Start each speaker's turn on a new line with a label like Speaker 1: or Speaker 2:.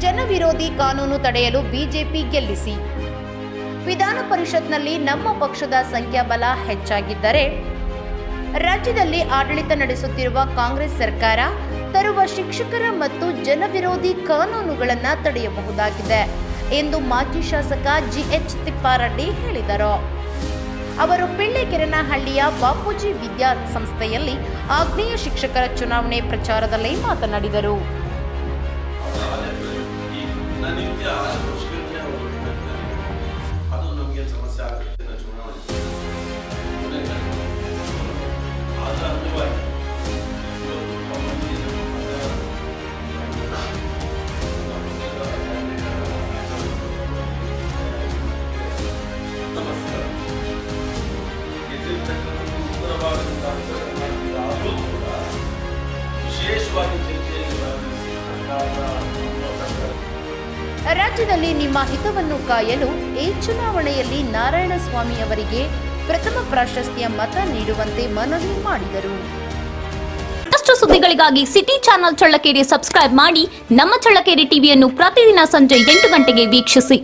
Speaker 1: ಜನವಿರೋಧಿ ಕಾನೂನು ತಡೆಯಲು ಬಿಜೆಪಿ ಗೆಲ್ಲಿಸಿ. ವಿಧಾನ ಪರಿಷತ್ನಲ್ಲಿ ನಮ್ಮ ಪಕ್ಷದ ಸಂಖ್ಯಾಬಲ ಹೆಚ್ಚಾಗಿದ್ದರೆ ರಾಜ್ಯದಲ್ಲಿ ಆಡಳಿತ ನಡೆಸುತ್ತಿರುವ ಕಾಂಗ್ರೆಸ್ ಸರ್ಕಾರ ತರುವ ಶಿಕ್ಷಕರ ಮತ್ತು ಜನವಿರೋಧಿ ಕಾನೂನುಗಳನ್ನು ತಡೆಯಬಹುದಾಗಿದೆ ಎಂದು ಮಾಜಿ ಶಾಸಕ ಜಿಎಚ್ ತಿಪ್ಪಾರೆಡ್ಡಿ ಹೇಳಿದರು. ಅವರು ಪಿಳ್ಳೆಕೆರನಹಳ್ಳಿಯ ಬಾಪೂಜಿ ವಿದ್ಯಾ ಸಂಸ್ಥೆಯಲ್ಲಿ ಆಗ್ನೇಯ ಶಿಕ್ಷಕರ ಚುನಾವಣೆ ಪ್ರಚಾರದಲ್ಲಿ ಮಾತನಾಡಿದರು. ರಾಜ್ಯದಲ್ಲಿ ನಿಮ್ಮ ಹಿತವನ್ನು ಕಾಯಲು ಈ ಚುನಾವಣೆಯಲ್ಲಿ ನಾರಾಯಣಸ್ವಾಮಿ ಅವರಿಗೆ ಪ್ರಥಮ ಪ್ರಾಶಸ್ತ್ಯ ಮತ ನೀಡುವಂತೆ ಮನವಿ ಮಾಡಿದರು.
Speaker 2: ಮತ್ತಷ್ಟು ಸುದ್ದಿಗಳಿಗಾಗಿ ಸಿಟಿ ಚಾನೆಲ್ ಚಳ್ಳಕೆರೆ ಸಬ್ಸ್ಕ್ರೈಬ್ ಮಾಡಿ. ನಮ್ಮ ಚಳ್ಳಕೆರೆ ಟಿವಿಯನ್ನು ಪ್ರತಿದಿನ ಸಂಜೆ 8 ಗಂಟೆಗೆ ವೀಕ್ಷಿಸಿ.